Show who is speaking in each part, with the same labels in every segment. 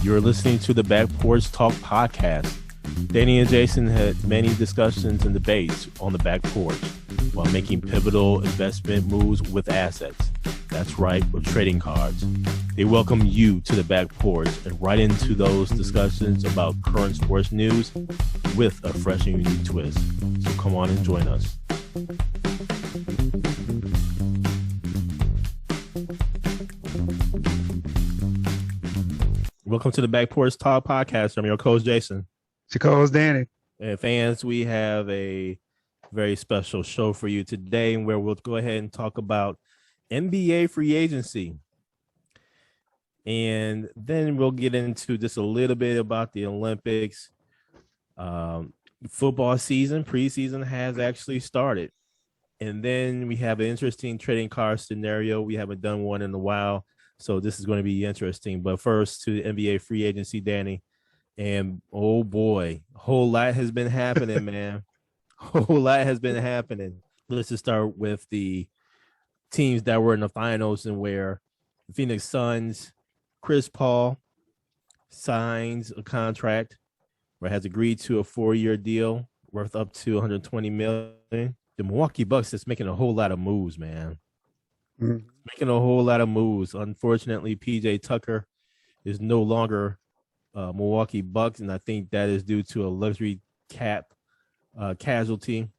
Speaker 1: You're listening to the Back Porch Talk podcast. Danny and Jason had many discussions and debates on the back porch while making pivotal investment moves with assets. That's right, with trading cards. They welcome you to the back porch and right into those discussions about current sports news with a fresh and unique twist. So come on and join us. Welcome to the Back Porch Talk podcast. I'm your coach, Jason.
Speaker 2: It's your co-host, Danny.
Speaker 1: And fans, we have a very special show for you today where we'll go ahead and talk about NBA free agency. And then we'll get into just a little bit about the Olympics. Football season, preseason has actually started. And then we have an interesting trading card scenario. We haven't done one in a while, so this is going to be interesting. But first to the NBA free agency, Danny. And oh boy, a whole lot has been happening, man. A whole lot has been happening. Let's just start with the teams that were in the finals and where the Phoenix Suns, Chris Paul signs a contract where has agreed to a 4-year deal worth up to $120 million. The Milwaukee Bucks is making a whole lot of moves, man. Making a whole lot of moves. Unfortunately, PJ Tucker is no longer Milwaukee Bucks, and I think that is due to a luxury cap casualty.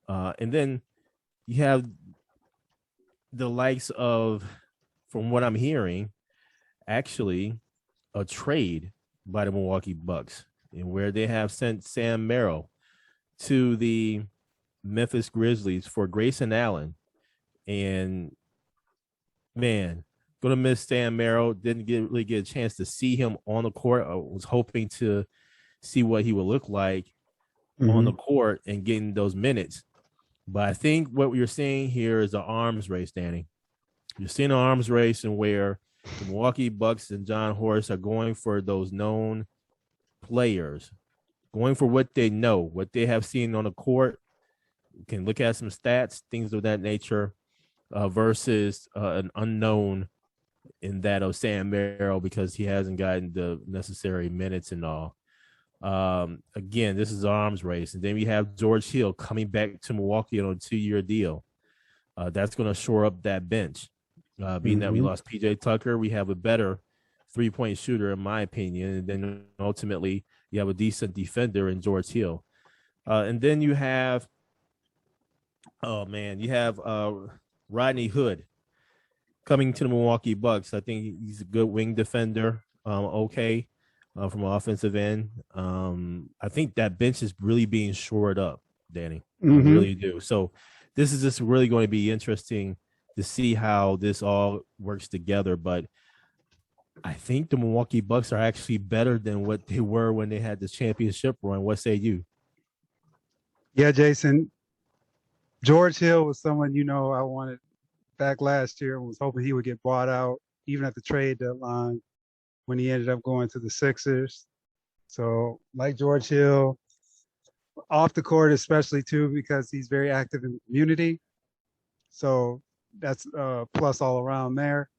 Speaker 1: And then you have the likes of, from what I'm hearing, actually a trade by the Milwaukee Bucks, and where they have sent Sam Merrill to the Memphis Grizzlies for Grayson Allen. And man, gonna miss Sam Merrill. Didn't really get a chance to see him on the court. I was hoping to see what he would look like on the court and getting those minutes. But I think what we're seeing here is an arms race, Danny. You're seeing an arms race and where the Milwaukee Bucks and John Horst are going for those known players, going for what they know, what they have seen on the court. You can look at some stats, things of that nature, versus an unknown in that of Sam Merrill because he hasn't gotten the necessary minutes and all. Again, this is an arms race. And then we have George Hill coming back to Milwaukee on a 2-year deal. That's going to shore up that bench. Being that we lost PJ Tucker, we have a better three-point shooter, in my opinion. And then ultimately, you have a decent defender in George Hill. And then you have, Rodney Hood coming to the Milwaukee Bucks. I think he's a good wing defender. From an offensive end. I think that bench is really being shored up, Danny. I really do. So this is just really going to be interesting to see how this all works together. But I think the Milwaukee Bucks are actually better than what they were when they had this championship run. What say you?
Speaker 2: Yeah, Jason. George Hill was someone, I wanted back last year and was hoping he would get bought out even at the trade deadline when he ended up going to the Sixers. So like George Hill, off the court especially too, because he's very active in the community. So that's a plus all around there.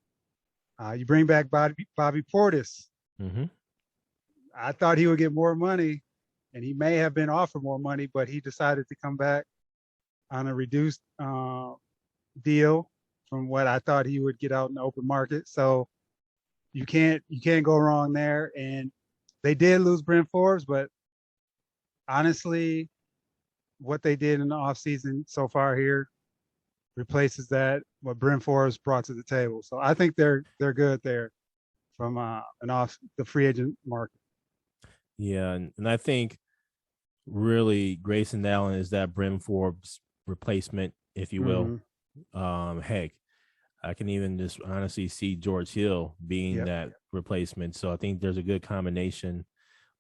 Speaker 2: You bring back Bobby Portis. I thought he would get more money, and he may have been offered more money, but he decided to come back on a reduced deal from what I thought he would get out in the open market. So you can't go wrong there. And they did lose Brent Forbes, but honestly, what they did in the offseason so far here replaces what Brent Forbes brought to the table. So I think they're good there from the free agent market.
Speaker 1: Yeah, and I think really Grayson Allen is that Brent Forbes replacement, if you will. Heck, I can even just honestly see George Hill being that replacement. So I think there's a good combination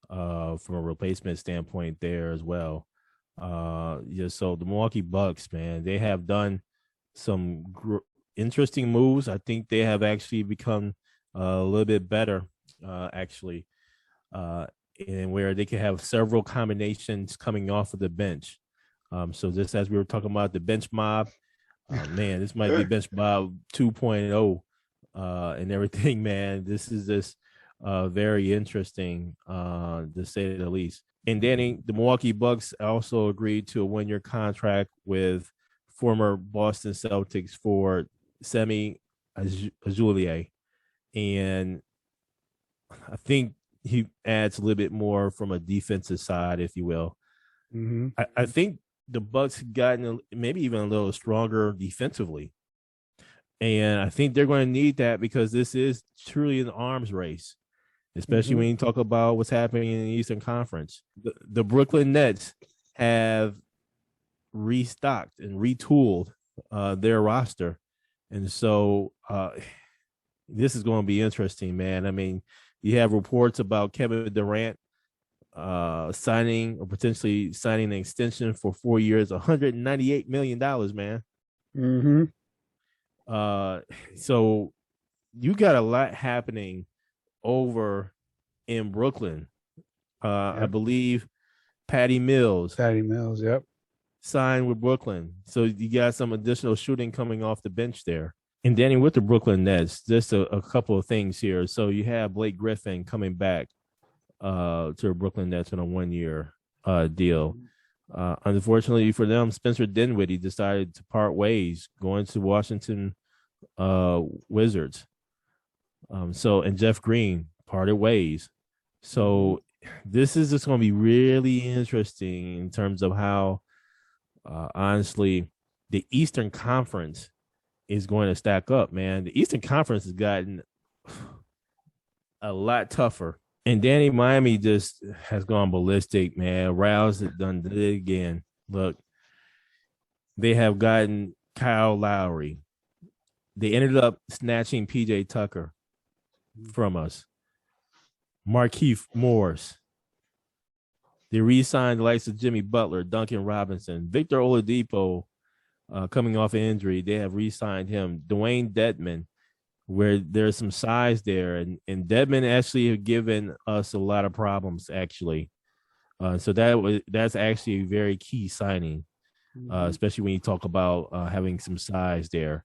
Speaker 1: from a replacement standpoint there as well. So the Milwaukee Bucks, man, they have done some interesting moves. I think they have actually become a little bit better, and where they can have several combinations coming off of the bench. So just as we were talking about the bench mob, man, this might be bench mob 2.0 and everything, man. This is just Very interesting, to say the least. And Danny, the Milwaukee Bucks also agreed to a 1-year contract with former Boston Celtics for Semi Ajulier. And I think he adds a little bit more from a defensive side, if you will.
Speaker 2: Mm-hmm.
Speaker 1: I think the Bucks have gotten maybe even a little stronger defensively. And I think they're going to need that because this is truly an arms race, especially when you talk about what's happening in the Eastern Conference. The Brooklyn Nets have restocked and retooled their roster. And so this is going to be interesting, man. I mean, you have reports about Kevin Durant signing or potentially signing an extension for 4 years, $198 million, man.
Speaker 2: Mm-hmm.
Speaker 1: So you got a lot happening over in Brooklyn. Yep. I believe Patty Mills.
Speaker 2: Yep.
Speaker 1: Signed with Brooklyn. So you got some additional shooting coming off the bench there. And Danny, with the Brooklyn Nets, just a couple of things here. So you have Blake Griffin coming back to the Brooklyn Nets on a 1-year deal. Unfortunately for them, Spencer Dinwiddie decided to part ways, going to Washington Wizards. And Jeff Green parted ways. So this is just going to be really interesting in terms of how, honestly, the Eastern Conference is going to stack up, man. The Eastern Conference has gotten a lot tougher. And Danny, Miami just has gone ballistic, man. Rouse has done it again. Look, they have gotten Kyle Lowry. They ended up snatching PJ Tucker from us. Markieff Morris. They re-signed the likes of Jimmy Butler, Duncan Robinson, Victor Oladipo, coming off an injury. They have re-signed him. Dwayne Dedman, where there's some size there, and Dedman actually have given us a lot of problems, actually. So that's actually a very key signing, especially when you talk about having some size there.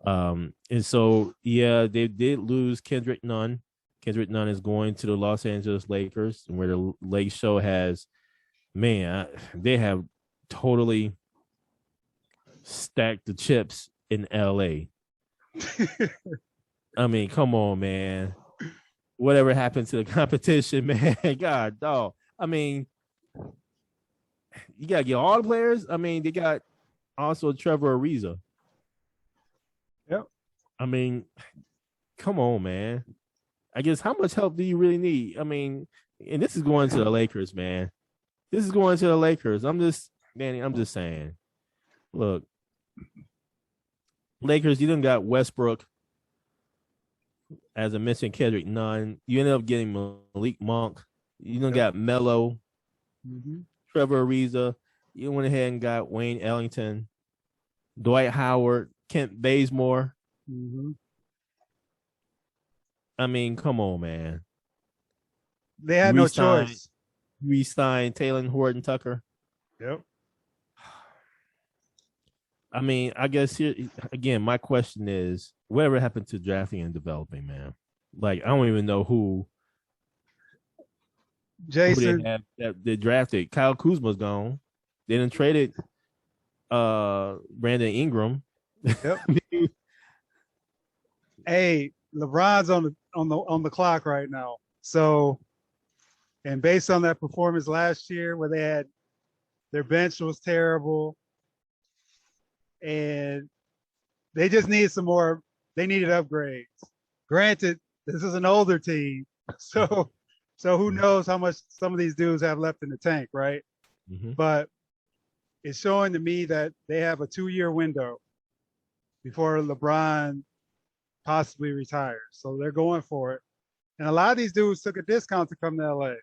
Speaker 1: And so, yeah, they did lose Kendrick Nunn. Kendrick Nunn is going to the Los Angeles Lakers, where the Lake Show has, man, they have totally stacked the chips in LA. I mean, come on, man. Whatever happened to the competition, man? God, dog. I mean, you got to get all the players. I mean, they got also Trevor Ariza.
Speaker 2: Yep.
Speaker 1: I mean, come on, man. I guess how much help do you really need? I mean, and this is going to the Lakers, man. This is going to the Lakers. I'm just saying. Look, Lakers, you done got Westbrook. As I mentioned, Kendrick Nunn. You ended up getting Malik Monk. You done got Melo, Trevor Ariza. You went ahead and got Wayne Ellington, Dwight Howard, Kent Bazemore. I mean, come on, man.
Speaker 2: They had no choice.
Speaker 1: Re-signed Taylor Horton Tucker.
Speaker 2: Yep.
Speaker 1: I mean, I guess here again, my question is, whatever happened to drafting and developing, man? Like, I don't even know who
Speaker 2: Jason
Speaker 1: they drafted. Kyle Kuzma's gone. They done traded Brandon Ingram.
Speaker 2: Yep. Hey, LeBron's on the clock right now. So, and based on that performance last year, where they had their bench was terrible, and they just need some more. They needed upgrades. Granted, this is an older team, so who knows how much some of these dudes have left in the tank, right? But it's showing to me that they have a 2-year window before LeBron possibly retires. So they're going for it. And a lot of these dudes took a discount to come to LA.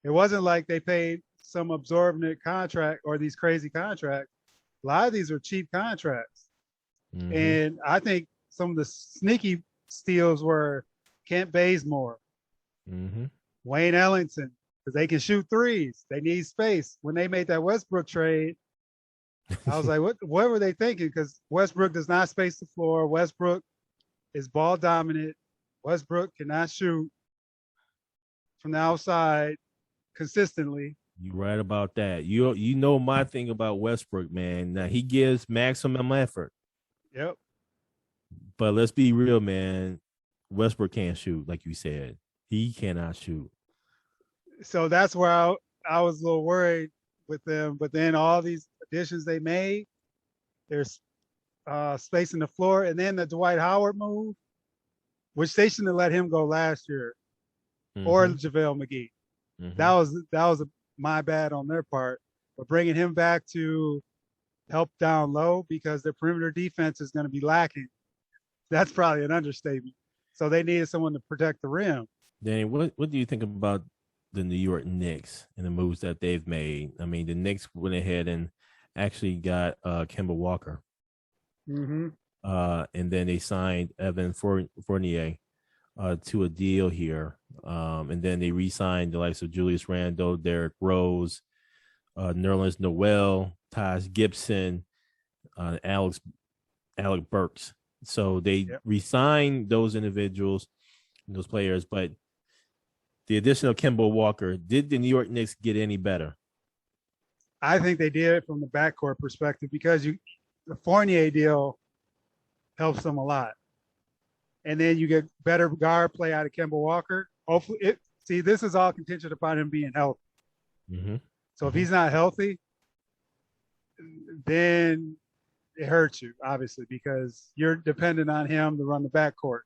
Speaker 2: It wasn't like they paid some absorbent contract or these crazy contracts. A lot of these are cheap contracts. And I think some of the sneaky steals were Kent Bazemore, Wayne Ellington, because they can shoot threes. They need space. When they made that Westbrook trade, I was like, what were they thinking? Because Westbrook does not space the floor. Westbrook is ball dominant. Westbrook cannot shoot. from the outside consistently.
Speaker 1: You're right about that. You know my thing about Westbrook, man. Now he gives maximum effort.
Speaker 2: Yep.
Speaker 1: But let's be real, man. Westbrook can't shoot, like you said. He cannot shoot.
Speaker 2: So that's where I was a little worried with them. But then all these additions they made, there's space in the floor. And then the Dwight Howard move, which they shouldn't have let him go last year, or JaVale McGee. That was my bad on their part. But bringing him back to help down low because their perimeter defense is going to be lacking. That's probably an understatement. So they needed someone to protect the rim.
Speaker 1: Danny, what do you think about the New York Knicks and the moves that they've made? I mean, the Knicks went ahead and actually got Kemba Walker.
Speaker 2: Mm-hmm.
Speaker 1: And then they signed Evan Fournier to a deal here. And then they re-signed the likes of Julius Randle, Derrick Rose, Nerlens Noel, Taj Gibson, Alec Burks. So they re-signed those individuals, those players, but the addition of Kemba Walker, did the New York Knicks get any better?
Speaker 2: I think they did from the backcourt perspective because the Fournier deal helps them a lot. And then you get better guard play out of Kemba Walker. Hopefully, this is all contingent upon him being healthy.
Speaker 1: Mm-hmm.
Speaker 2: So if he's not healthy, then it hurts you, obviously, because you're dependent on him to run the backcourt.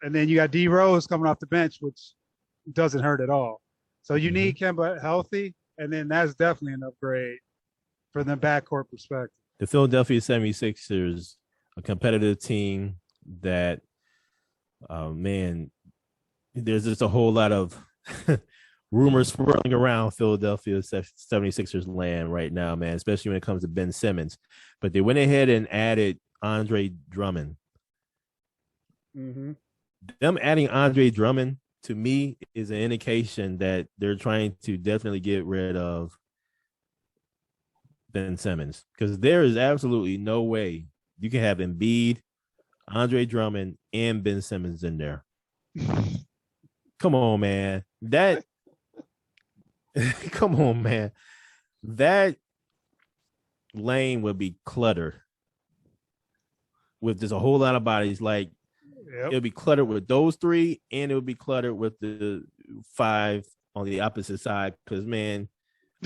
Speaker 2: And then you got D Rose coming off the bench, which doesn't hurt at all. So you need Kemba healthy, and then that's definitely an upgrade from the backcourt perspective.
Speaker 1: The Philadelphia 76ers, a competitive team that, man, there's just a whole lot of rumors swirling around Philadelphia 76ers land right now, man, especially when it comes to Ben Simmons. But they went ahead and added Andre Drummond.
Speaker 2: Mm-hmm.
Speaker 1: Them adding Andre Drummond, to me, is an indication that they're trying to definitely get rid of Ben Simmons, because there is absolutely no way you can have Embiid, Andre Drummond, and Ben Simmons in there. Come on, man. Come on, man. That lane would be cluttered with just a whole lot of bodies. Like, it would be cluttered with those three, and it would be cluttered with the five on the opposite side. Because, man,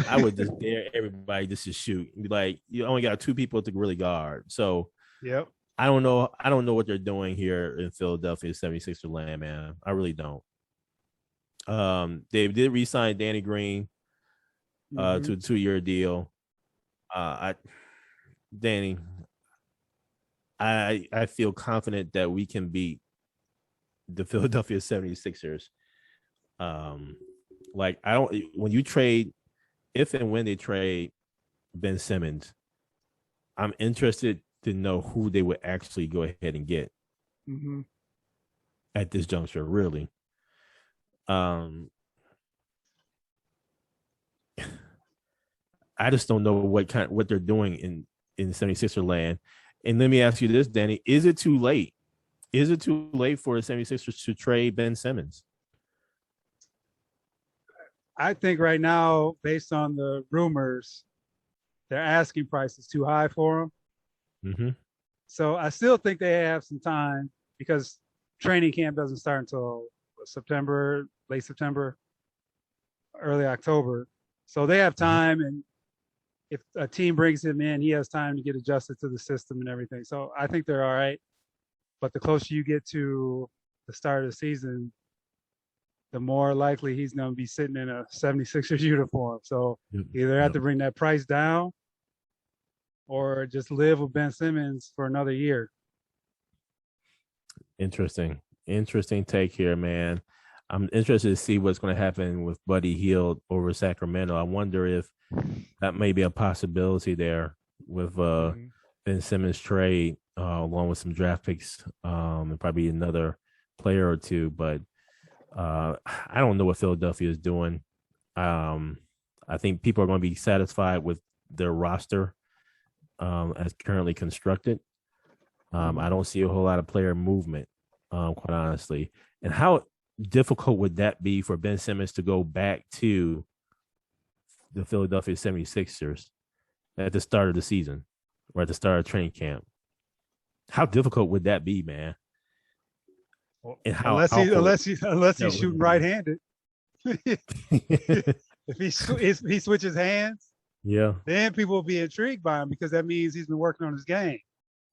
Speaker 1: I would just dare everybody just to shoot. Like, you only got two people to really guard. So, I don't know what they're doing here in Philadelphia 76er land, man. I really don't. They did re-sign Danny Green to a 2-year deal. Danny, I feel confident that we can beat the Philadelphia 76ers. When you trade, if and when they trade Ben Simmons, I'm interested to know who they would actually go ahead and get at this juncture, really. I just don't know what they're doing in 76er land. And let me ask you this, Danny, is it too late? Is it too late for the 76ers to trade Ben Simmons?
Speaker 2: I think right now, based on the rumors, their asking price is too high for him.
Speaker 1: Mm-hmm.
Speaker 2: So I still think they have some time because training camp doesn't start until September, late September, early October. So they have time, and if a team brings him in, he has time to get adjusted to the system and everything. So I think they're all right. But the closer you get to the start of the season, the more likely he's going to be sitting in a 76ers uniform. So either have to bring that price down or just live with Ben Simmons for another year.
Speaker 1: Interesting take here, man. I'm interested to see what's going to happen with Buddy Hield over Sacramento. I wonder if that may be a possibility there with Ben Simmons trade, along with some draft picks, and probably another player or two. But I don't know what Philadelphia is doing. I think people are going to be satisfied with their roster as currently constructed. I don't see a whole lot of player movement, quite honestly. And how difficult would that be for Ben Simmons to go back to the Philadelphia 76ers at the start of the season or at the start of training camp? How difficult would that be, man? And how
Speaker 2: unless he's shooting right-handed. If he switches hands,
Speaker 1: yeah,
Speaker 2: then people will be intrigued by him because that means he's been working on his game.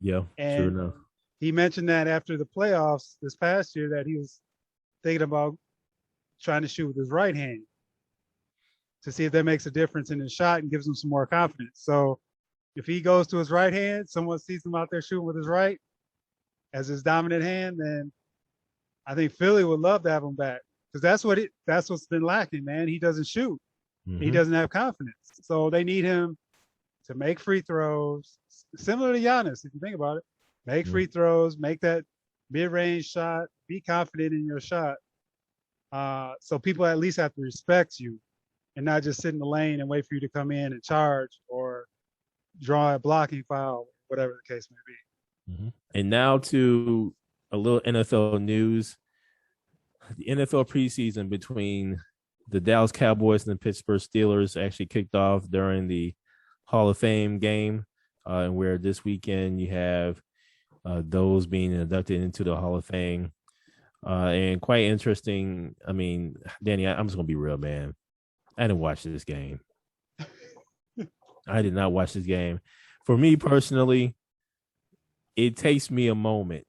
Speaker 1: Yeah,
Speaker 2: and
Speaker 1: sure enough.
Speaker 2: He mentioned that after the playoffs this past year that he was thinking about trying to shoot with his right hand to see if that makes a difference in his shot and gives him some more confidence. So if he goes to his right hand, someone sees him out there shooting with his right as his dominant hand, then I think Philly would love to have him back because that's what's been lacking, man. He doesn't shoot. Mm-hmm. He doesn't have confidence. So they need him to make free throws, similar to Giannis, if you think about it. Make free throws, make that mid-range shot, be confident in your shot. So people at least have to respect you and not just sit in the lane and wait for you to come in and charge or draw a blocking foul, whatever the case may be.
Speaker 1: Mm-hmm. And now to a little NFL news. The NFL preseason between the Dallas Cowboys and the Pittsburgh Steelers actually kicked off during the Hall of Fame game, and where this weekend you have those being inducted into the Hall of Fame. And quite interesting. I mean, Danny, I'm just going to be real, man. I didn't watch this game. I did not watch this game. For me personally, it takes me a moment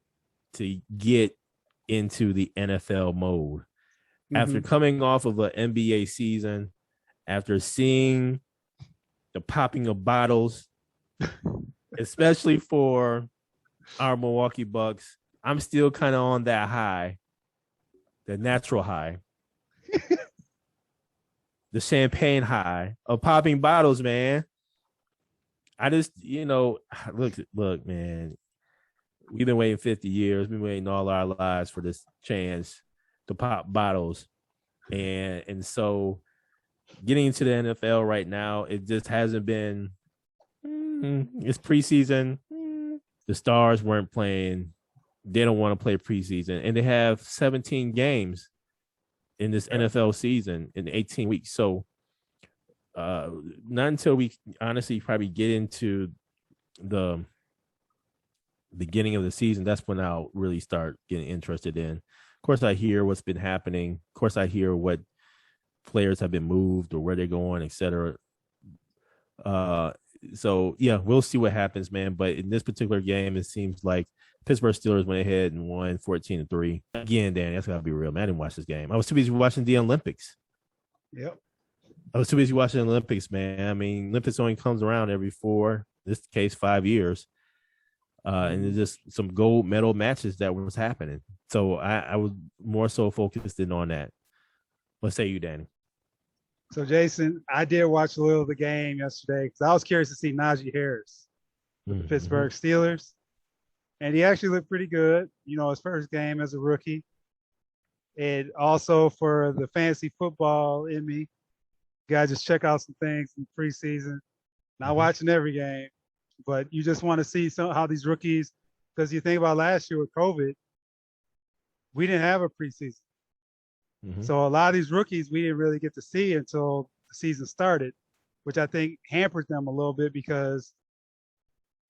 Speaker 1: to get into the NFL mode. Mm-hmm. After coming off of an NBA season, after seeing the popping of bottles, especially for our Milwaukee Bucks, I'm still kind of on that high, the natural high, the champagne high of popping bottles, man. I just, look, man, we've been waiting 50 years. We've been waiting all our lives for this chance to pop bottles. And so getting into the NFL right now, it just hasn't been, it's preseason. The stars weren't playing. They don't want to play preseason. And they have 17 games in this NFL season in 18 weeks. So not until we honestly probably get into the beginning of the season, that's when I'll really start getting interested in. Of course, I hear what's been happening. Of course, I hear what players have been moved or where they're going, et cetera. So, yeah, we'll see what happens, man. But in this particular game, it seems like Pittsburgh Steelers went ahead and won 14-3. Again, Danny, that's got to be real, man. I didn't watch this game. I was too busy watching the Olympics.
Speaker 2: Yep.
Speaker 1: I was too busy watching the Olympics, man. I mean, Olympics only comes around every 4, in this case, 5 years. And there's just some gold medal matches that was happening. So I was more so focused in on that. What say you, Danny?
Speaker 2: So, Jason, I did watch a little of the game yesterday because I was curious to see Najee Harris with the Pittsburgh Steelers. And he actually looked pretty good, his first game as a rookie. And also for the fantasy football in me, guys, just check out some things in preseason. Not watching every game, but you just want to see how these rookies, because you think about last year with COVID, we didn't have a preseason. So a lot of these rookies we didn't really get to see until the season started, which I think hampered them a little bit because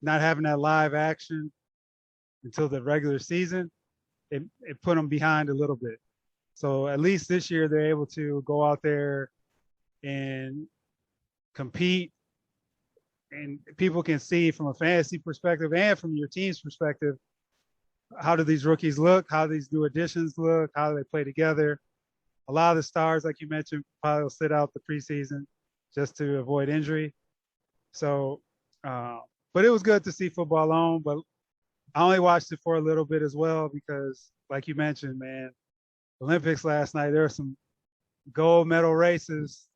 Speaker 2: not having that live action until the regular season, it put them behind a little bit. So at least this year they're able to go out there and compete, and people can see from a fantasy perspective and from your team's perspective, how do these rookies look? How do these new additions look? How do they play together? A lot of the stars, like you mentioned, probably will sit out the preseason just to avoid injury. So, but it was good to see football on, but I only watched it for a little bit as well because, like you mentioned, man, Olympics last night, there were some gold medal races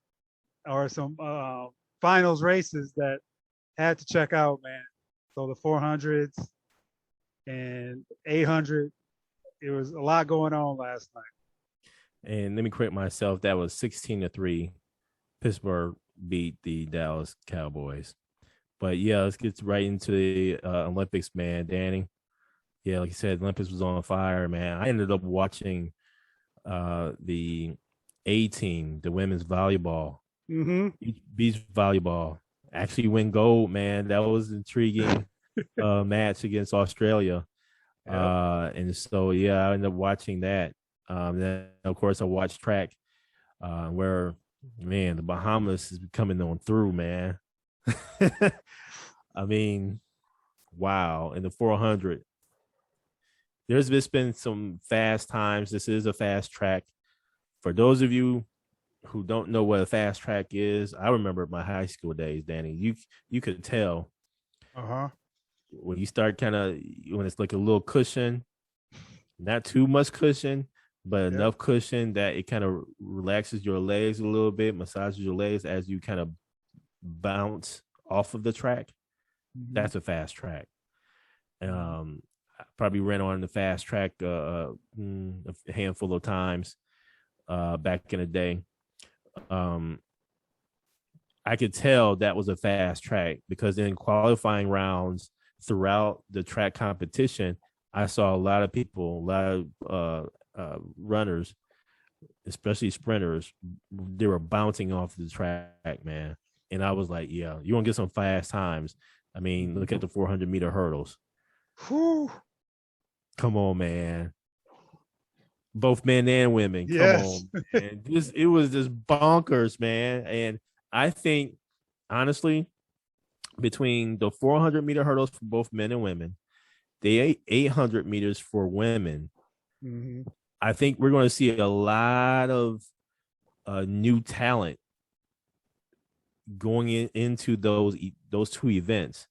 Speaker 2: or some finals races that had to check out, man. So the 400s and 800, it was a lot going on last night.
Speaker 1: And let me correct myself. That was 16-3. Pittsburgh beat the Dallas Cowboys. But, yeah, let's get right into the Olympics, man. Danny, yeah, like you said, Olympics was on fire, man. I ended up watching the A team, the women's volleyball,
Speaker 2: Mm-hmm.
Speaker 1: beach volleyball, actually win gold. Man, that was an intriguing match against Australia.
Speaker 2: Yep.
Speaker 1: And so yeah, I ended up watching that. Then of course I watched track, where man the Bahamas is coming on through, man. I mean, wow. In the 400, there's just been some fast times. This is a fast track. For those of you who don't know what a fast track is, I remember my high school days, Danny. You could tell
Speaker 2: Uh-huh.
Speaker 1: when you start kind of when it's like a little cushion, not too much cushion, but
Speaker 2: Yep.
Speaker 1: enough cushion that it kind of relaxes your legs a little bit, massages your legs as you kind of bounce off of the track.
Speaker 2: Mm-hmm.
Speaker 1: That's a fast track. I probably ran on the fast track a handful of times back in the day. I could tell that was a fast track because in qualifying rounds throughout the track competition, I saw a lot of people, a lot of runners, especially sprinters, they were bouncing off the track, man. And I was like, yeah, you want to get some fast times. I mean, look at the 400-meter hurdles.
Speaker 2: Whew.
Speaker 1: Come on, man. Both men and women. Come
Speaker 2: Yes.
Speaker 1: on, man. It was just bonkers, man. And I think, honestly, between the 400-meter hurdles for both men and women, the 800 meters for women,
Speaker 2: Mm-hmm.
Speaker 1: I think we're going to see a lot of new talent going into those two events.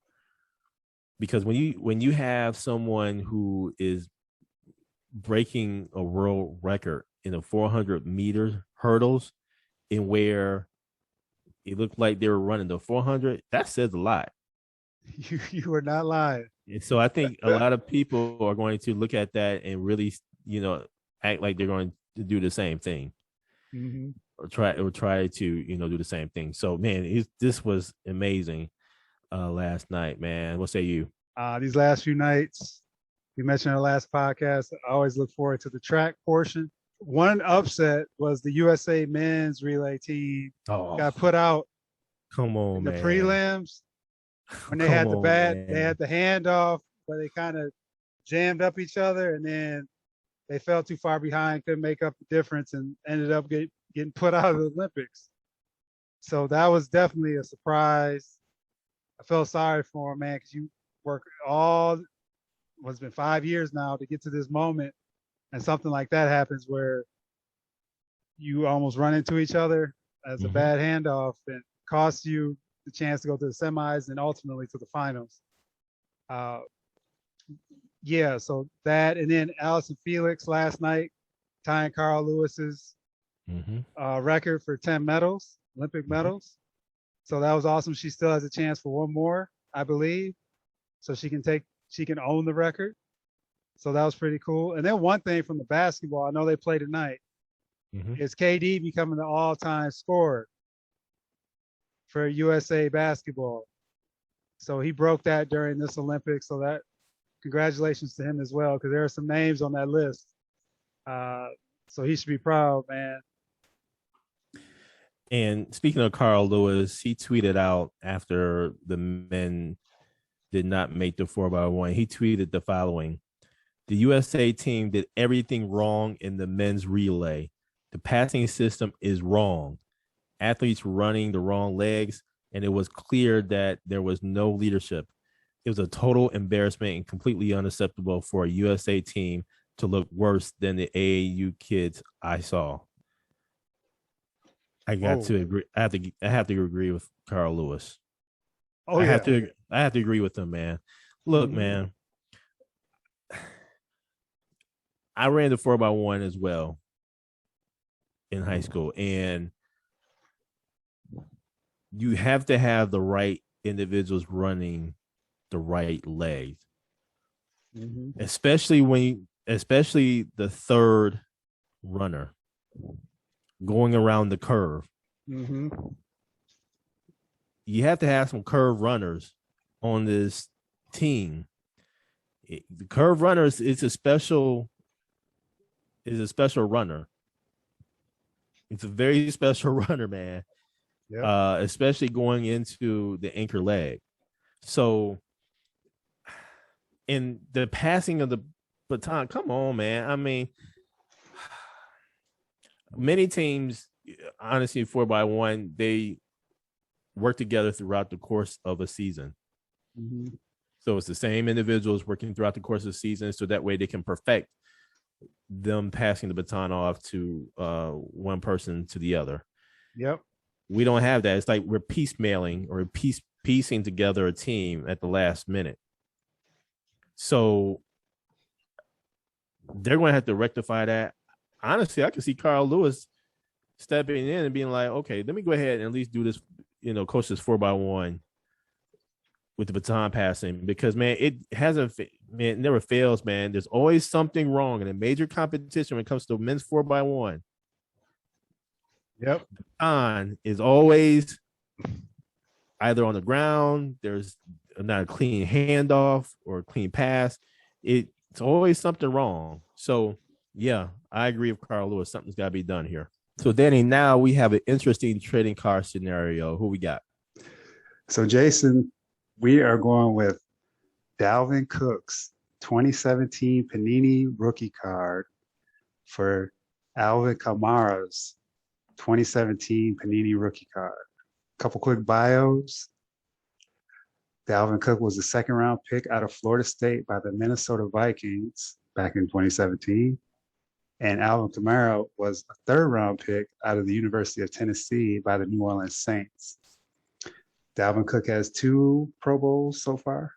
Speaker 1: Because when you have someone who is breaking a world record in the 400-meter hurdles, and where it looked like they were running the 400, that says a lot.
Speaker 2: You are not lying.
Speaker 1: And so I think a lot of people are going to look at that and really, act like they're going to do the same thing,
Speaker 2: Mm-hmm.
Speaker 1: or try to, do the same thing. So man, this was amazing last night, man. What say you?
Speaker 2: These last few nights, we mentioned in our last podcast, I always look forward to the track portion. One upset was the USA men's relay team got put out
Speaker 1: Come on,
Speaker 2: in the
Speaker 1: man.
Speaker 2: prelims when they
Speaker 1: Come
Speaker 2: had the
Speaker 1: on,
Speaker 2: bat.
Speaker 1: man.
Speaker 2: They had the handoff, but they kind of jammed up each other, and then they fell too far behind, couldn't make up the difference, and ended up getting put out of the Olympics. So that was definitely a surprise. I felt sorry for him, man, because you work what's been 5 years now to get to this moment, and something like that happens where you almost run into each other as a bad handoff and costs you the chance to go to the semis and ultimately to the finals. Yeah, so that, and then Allison Felix last night tying Carl Lewis's record for 10 medals, Olympic medals. So that was awesome. She still has a chance for one more, I believe. So she can own the record. So that was pretty cool. And then one thing from the basketball, I know they play tonight, is KD becoming the all-time scorer for USA basketball. So he broke that during this Olympics. So that, congratulations to him as well, because there are some names on that list. So he should be proud, man.
Speaker 1: And speaking of Carl Lewis, he tweeted out after the men did not make the 4x1. He tweeted the following: the USA team did everything wrong in the men's relay. The passing system is wrong. Athletes running the wrong legs, and it was clear that there was no leadership. It was a total embarrassment and completely unacceptable for a USA team to look worse than the AAU kids I saw. I to agree. I have to agree with Carl Lewis. I have to agree with him, man. Look, man, I ran the 4x1 as well in high school, and you have to have the right individuals running the right legs, especially the third runner going around the curve. You have to have some curve runners on this team. The curve runners is a special runner. It's a very special runner, man.
Speaker 2: Yep.
Speaker 1: Especially going into the anchor leg. So, in the passing of the baton, come on, man. I mean, many teams, honestly, 4x1, they work together throughout the course of a season.
Speaker 2: Mm-hmm.
Speaker 1: So it's the same individuals working throughout the course of the season, so that way they can perfect them passing the baton off to one person to the other.
Speaker 2: Yep.
Speaker 1: We don't have that. It's like we're piecemealing or piecing together a team at the last minute. So they're going to have to rectify that. Honestly, I can see Carl Lewis stepping in and being like, okay, let me go ahead and at least do this, coach this 4x1 with the baton passing, because, man, it never fails, man. There's always something wrong in a major competition when it comes to men's 4x1.
Speaker 2: Yep.
Speaker 1: The baton is always either on the ground, there's not a clean handoff or a clean pass. It's always something wrong. So, yeah, I agree with Carl Lewis. Something's got to be done here. So, Danny, now we have an interesting trading card scenario. Who we got?
Speaker 2: So, Jason, we are going with Dalvin Cook's 2017 Panini rookie card for Alvin Kamara's 2017 Panini rookie card. Couple quick bios. Dalvin Cook was a second-round pick out of Florida State by the Minnesota Vikings back in 2017. And Alvin Kamara was a third-round pick out of the University of Tennessee by the New Orleans Saints. Dalvin Cook has 2 Pro Bowls so far,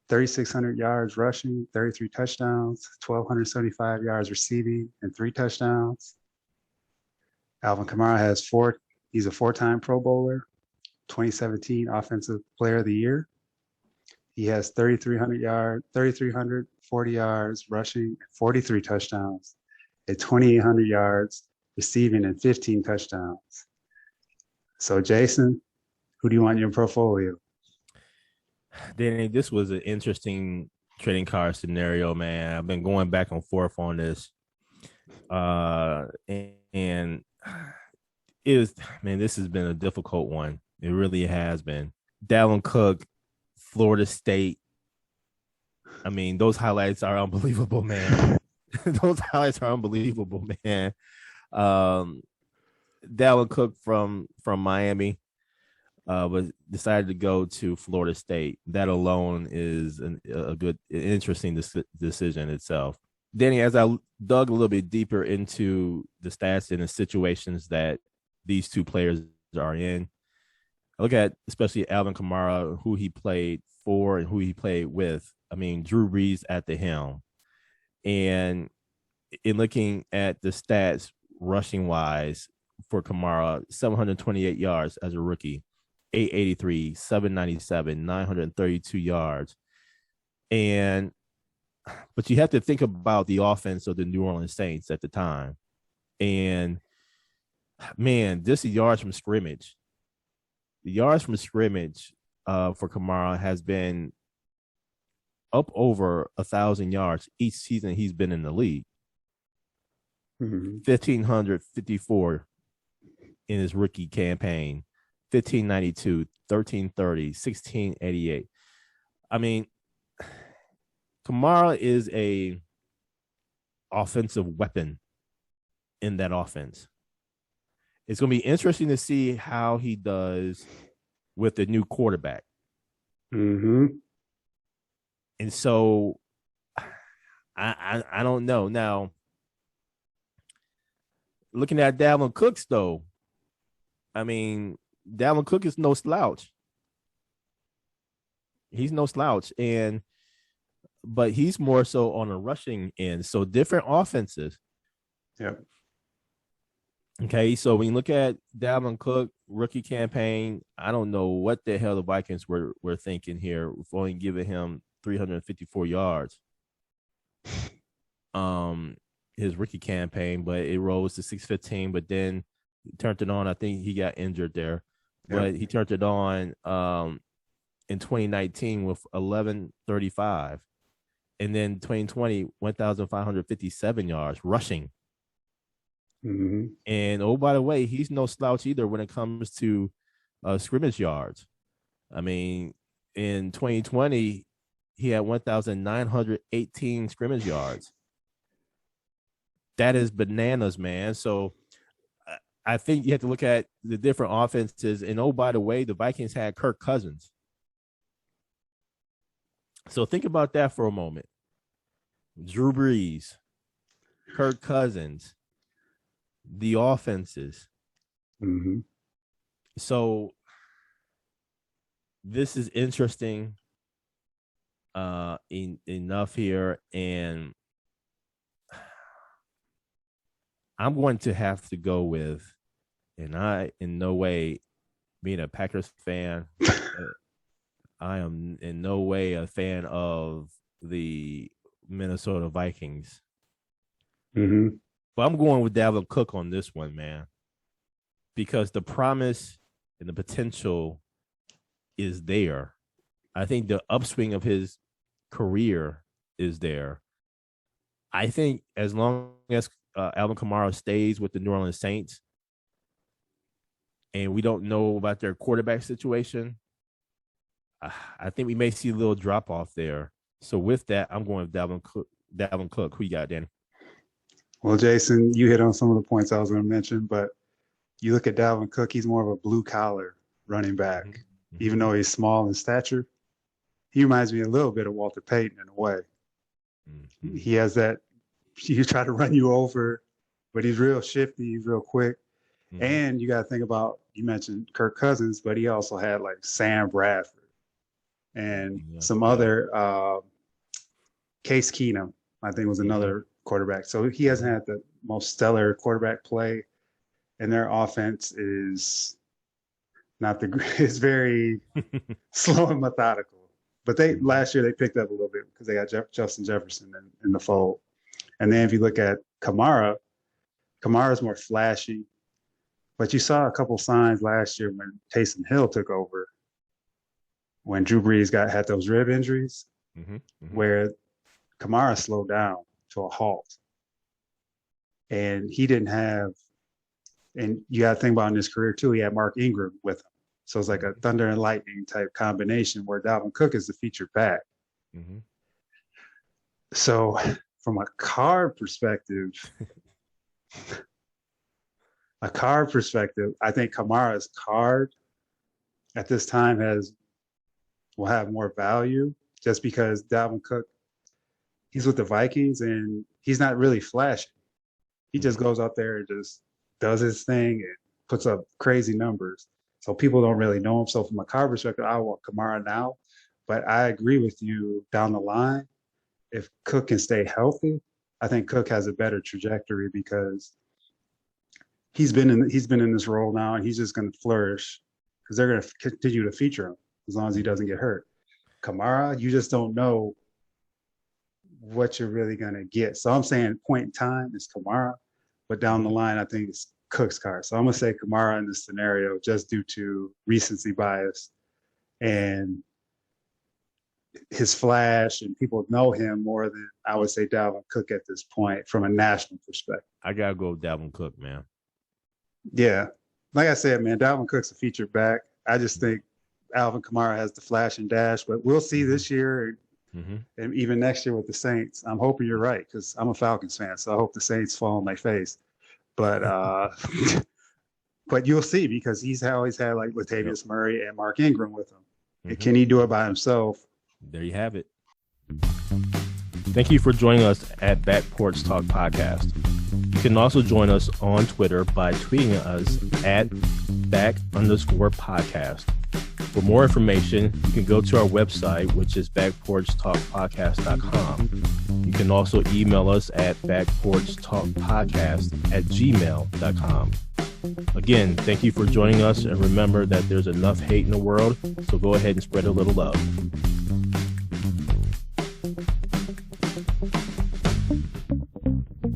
Speaker 2: 3,600 yards rushing, 33 touchdowns, 1,275 yards receiving, and 3 touchdowns. Alvin Kamara has he's a 4-time Pro Bowler, 2017 Offensive Player of the Year. He has 3,340 yards rushing, 43 touchdowns, and 2,800 yards receiving, and 15 touchdowns. So, Jason, who do you want in your portfolio?
Speaker 1: Danny, this was an interesting trading card scenario, man. I've been going back and forth on this. And this has been a difficult one. It really has been. Dalvin Cook, Florida State. I mean, those highlights are unbelievable, man. Those highlights are unbelievable, man. Dalvin Cook from Miami was decided to go to Florida State. That alone is interesting decision itself. Danny, as I dug a little bit deeper into the stats and the situations that these two players are in, I look at especially Alvin Kamara, who he played for and who he played with. I mean, Drew Brees at the helm. And in looking at the stats rushing wise for Kamara, 728 yards as a rookie, 883, 797, 932 yards. But you have to think about the offense of the New Orleans Saints at the time. And, man, this is yards from scrimmage. The yards from scrimmage for Kamara has been up over 1,000 yards each season he's been in the league. 1,554 in his rookie campaign, 1,592, 1,330, 1,688. I mean, Kamara is a offensive weapon in that offense. It's going to be interesting to see how he does with the new quarterback.
Speaker 2: Mm-hmm.
Speaker 1: And so I don't know. Now, looking at Dalvin Cook, though, I mean, Dalvin Cook is no slouch. He's no slouch. But he's more so on a rushing end. So different offenses.
Speaker 2: Yep.
Speaker 1: Okay, so when you look at Dalvin Cook rookie campaign, I don't know what the hell the Vikings were thinking here for only giving him 354 yards. His rookie campaign, but it rose to 615, but then he turned it on. I think he got injured there. Yep. But he turned it on in 2019 with 1135. And then 2020, 1,557 yards rushing.
Speaker 2: Mm-hmm.
Speaker 1: And oh, by the way, he's no slouch either when it comes to scrimmage yards. I mean, in 2020, he had 1,918 scrimmage yards. That is bananas, man. So I think you have to look at the different offenses. And oh, by the way, the Vikings had Kirk Cousins. So think about that for a moment. Drew Brees, Kirk Cousins, the offenses.
Speaker 2: Mm-hmm.
Speaker 1: So this is interesting enough here. And I'm going to have to go with, and I, in no way, being a Packers fan, I am in no way a fan of the Minnesota Vikings.
Speaker 2: Mm-hmm.
Speaker 1: But I'm going with Dalvin Cook on this one, man, because the promise and the potential is there. I think the upswing of his career is there. I think as long as Alvin Kamara stays with the New Orleans Saints, and we don't know about their quarterback situation, I think we may see a little drop off there. So with that, I'm going with Dalvin Cook. Who you got, Danny?
Speaker 2: Well, Jason, you hit on some of the points I was going to mention, but you look at Dalvin Cook, he's more of a blue collar running back. Mm-hmm. Even though he's small in stature, he reminds me a little bit of Walter Payton in a way. Mm-hmm. He has that, he try to run you over, but he's real shifty, he's real quick. Mm-hmm. And you got to think about, you mentioned Kirk Cousins, but he also had like Sam Bradford and some other, Case Keenum, I think was another quarterback. So he hasn't had the most stellar quarterback play, and their offense is not the great. It's very slow and methodical. But last year they picked up a little bit because they got Justin Jefferson in the fold. And then if you look at Kamara's more flashy. But you saw a couple signs last year when Taysom Hill took over, when Drew Brees had those rib injuries, where Kamara slowed down to a halt. And he didn't have, and you got to think about in his career too, he had Mark Ingram with him. So it's like a thunder and lightning type combination where Dalvin Cook is the featured back. Mm-hmm. So from a card perspective, I think Kamara's card at this time will have more value just because Dalvin Cook, he's with the Vikings and he's not really flashy. He just goes out there and just does his thing and puts up crazy numbers. So people don't really know him. So from a card perspective, I want Kamara now. But I agree with you down the line. If Cook can stay healthy, I think Cook has a better trajectory because he's been in this role now and he's just going to flourish because they're going to continue to feature him as long as he doesn't get hurt. Kamara, you just don't know what you're really going to get. So I'm saying point in time is Kamara, but down the line, I think it's Cook's card. So I'm going to say Kamara in this scenario just due to recency bias and his flash, and people know him more than I would say Dalvin Cook at this point from a national perspective.
Speaker 1: I got to go with Dalvin Cook, man.
Speaker 2: Yeah. Like I said, man, Dalvin Cook's a featured back. I just think Alvin Kamara has the flash and dash, but we'll see this year and even next year with the Saints. I'm hoping you're right because I'm a Falcons fan, so I hope the Saints fall on my face. But but you'll see because he's always had like Latavius Murray and Mark Ingram with him. And can he do it by himself?
Speaker 1: There you have it. Thank you for joining us at Back Porch Talk Podcast. You can also join us on Twitter by tweeting us at @back_podcast. For more information, you can go to our website, which is backporchtalkpodcast.com. You can also email us at backporchtalkpodcast@gmail.com. Again, thank you for joining us, and remember that there's enough hate in the world, so go ahead and spread a little love.